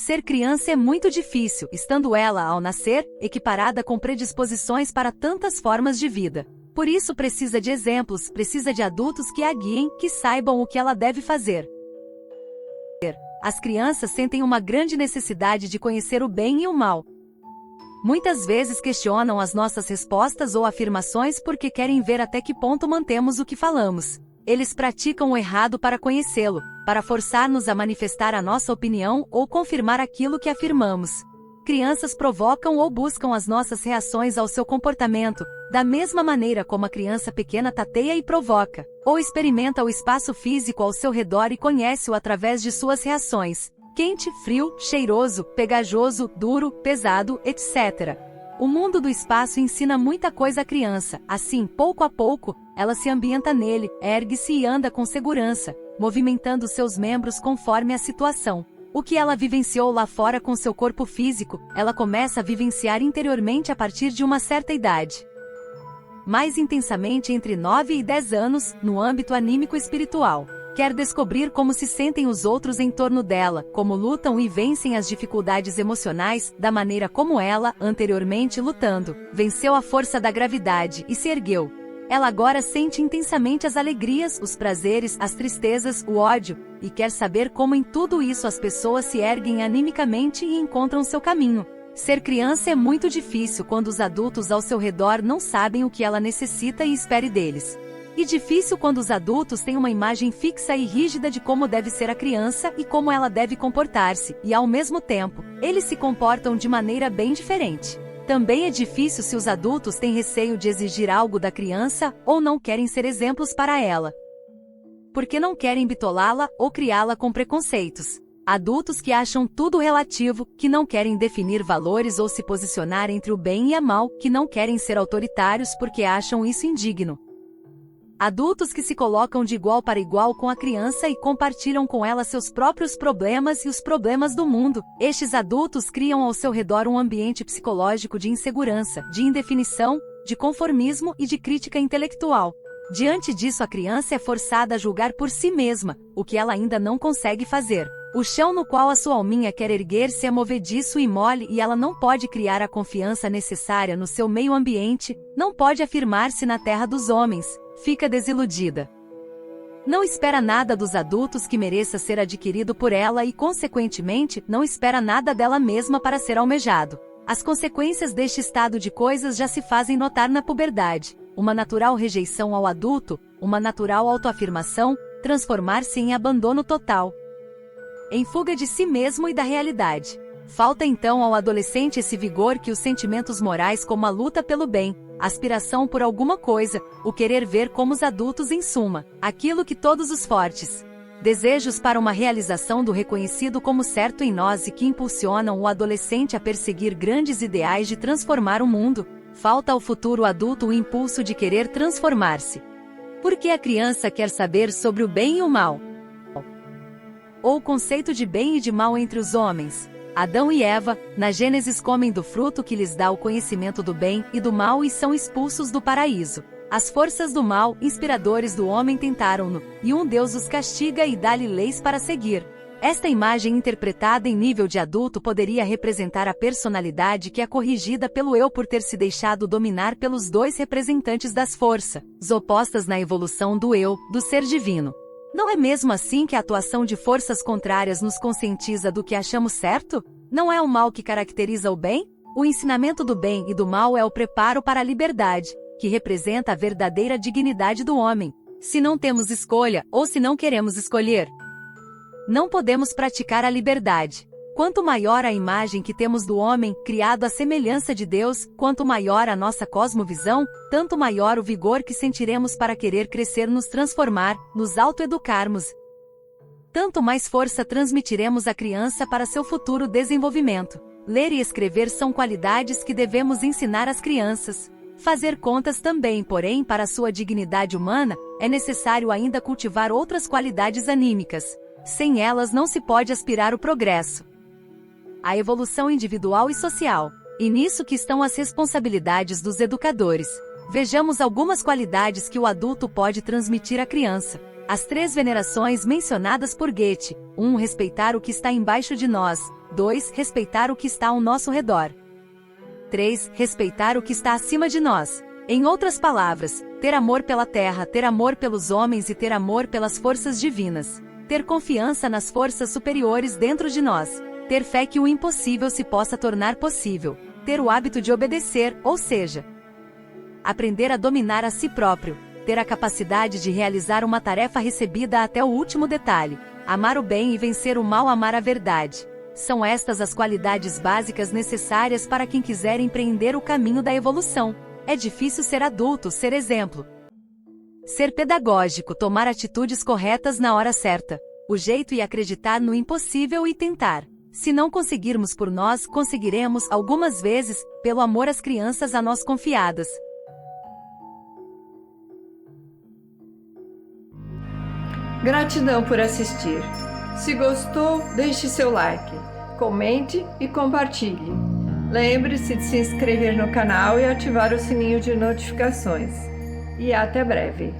Ser criança é muito difícil, estando ela, ao nascer, equiparada com predisposições para tantas formas de vida. Por isso precisa de exemplos, precisa de adultos que a guiem, que saibam o que ela deve fazer. As crianças sentem uma grande necessidade de conhecer o bem e o mal. Muitas vezes questionam as nossas respostas ou afirmações porque querem ver até que ponto mantemos o que falamos. Eles praticam o errado para conhecê-lo, para forçar-nos a manifestar a nossa opinião ou confirmar aquilo que afirmamos. Crianças provocam ou buscam as nossas reações ao seu comportamento, da mesma maneira como a criança pequena tateia e provoca, ou experimenta o espaço físico ao seu redor e conhece-o através de suas reações: quente, frio, cheiroso, pegajoso, duro, pesado, etc. O mundo do espaço ensina muita coisa à criança, assim, pouco a pouco, ela se ambienta nele, ergue-se e anda com segurança, movimentando seus membros conforme a situação. O que ela vivenciou lá fora com seu corpo físico, ela começa a vivenciar interiormente a partir de uma certa idade. Mais intensamente entre 9 e 10 anos, no âmbito anímico-espiritual. Quer descobrir como se sentem os outros em torno dela, como lutam e vencem as dificuldades emocionais, da maneira como ela, anteriormente lutando, venceu a força da gravidade e se ergueu. Ela agora sente intensamente as alegrias, os prazeres, as tristezas, o ódio, e quer saber como em tudo isso as pessoas se erguem animicamente e encontram seu caminho. Ser criança é muito difícil quando os adultos ao seu redor não sabem o que ela necessita e espere deles. E difícil quando os adultos têm uma imagem fixa e rígida de como deve ser a criança e como ela deve comportar-se, e ao mesmo tempo, eles se comportam de maneira bem diferente. Também é difícil se os adultos têm receio de exigir algo da criança ou não querem ser exemplos para ela, porque não querem bitolá-la ou criá-la com preconceitos. Adultos que acham tudo relativo, que não querem definir valores ou se posicionar entre o bem e o mal, que não querem ser autoritários porque acham isso indigno. Adultos que se colocam de igual para igual com a criança e compartilham com ela seus próprios problemas e os problemas do mundo. Estes adultos criam ao seu redor um ambiente psicológico de insegurança, de indefinição, de conformismo e de crítica intelectual. Diante disso, a criança é forçada a julgar por si mesma, o que ela ainda não consegue fazer. O chão no qual a sua alminha quer erguer-se é movediço e mole e ela não pode criar a confiança necessária no seu meio ambiente, não pode afirmar-se na terra dos homens. Fica desiludida. Não espera nada dos adultos que mereça ser adquirido por ela e, consequentemente, não espera nada dela mesma para ser almejado. As consequências deste estado de coisas já se fazem notar na puberdade. Uma natural rejeição ao adulto, uma natural autoafirmação, transformar-se em abandono total. Em fuga de si mesmo e da realidade. Falta então ao adolescente esse vigor que os sentimentos morais como a luta pelo bem, a aspiração por alguma coisa, o querer ver como os adultos em suma, aquilo que todos os fortes desejos para uma realização do reconhecido como certo em nós e que impulsionam o adolescente a perseguir grandes ideais de transformar o mundo. Falta ao futuro adulto o impulso de querer transformar-se. Porque a criança quer saber sobre o bem e o mal. Ou o conceito de bem e de mal entre os homens. Adão e Eva, na Gênesis, comem do fruto que lhes dá o conhecimento do bem e do mal e são expulsos do paraíso. As forças do mal, inspiradores do homem, tentaram-no, e um Deus os castiga e dá-lhe leis para seguir. Esta imagem interpretada em nível de adulto poderia representar a personalidade que é corrigida pelo eu por ter se deixado dominar pelos dois representantes das forças opostas na evolução do eu, do ser divino. Não é mesmo assim que a atuação de forças contrárias nos conscientiza do que achamos certo? Não é o mal que caracteriza o bem? O ensinamento do bem e do mal é o preparo para a liberdade, que representa a verdadeira dignidade do homem. Se não temos escolha, ou se não queremos escolher, não podemos praticar a liberdade. Quanto maior a imagem que temos do homem, criado à semelhança de Deus, quanto maior a nossa cosmovisão, tanto maior o vigor que sentiremos para querer crescer, nos transformar, nos autoeducarmos. Tanto mais força transmitiremos à criança para seu futuro desenvolvimento. Ler e escrever são qualidades que devemos ensinar às crianças. Fazer contas também, porém, para sua dignidade humana, é necessário ainda cultivar outras qualidades anímicas. Sem elas não se pode aspirar o progresso, a evolução individual e social. E nisso que estão as responsabilidades dos educadores. Vejamos algumas qualidades que o adulto pode transmitir à criança. As 3 venerações mencionadas por Goethe. 1. Respeitar o que está embaixo de nós. 2. Respeitar o que está ao nosso redor. 3. Respeitar o que está acima de nós. Em outras palavras, ter amor pela terra, ter amor pelos homens e ter amor pelas forças divinas. Ter confiança nas forças superiores dentro de nós. Ter fé que o impossível se possa tornar possível. Ter o hábito de obedecer, ou seja, aprender a dominar a si próprio. Ter a capacidade de realizar uma tarefa recebida até o último detalhe. Amar o bem e vencer o mal, amar a verdade. São estas as qualidades básicas necessárias para quem quiser empreender o caminho da evolução. É difícil ser adulto, ser exemplo. Ser pedagógico, tomar atitudes corretas na hora certa. O jeito e acreditar no impossível e tentar. Se não conseguirmos por nós, conseguiremos, algumas vezes, pelo amor às crianças a nós confiadas. Gratidão por assistir. Se gostou, deixe seu like, comente e compartilhe. Lembre-se de se inscrever no canal e ativar o sininho de notificações. E até breve!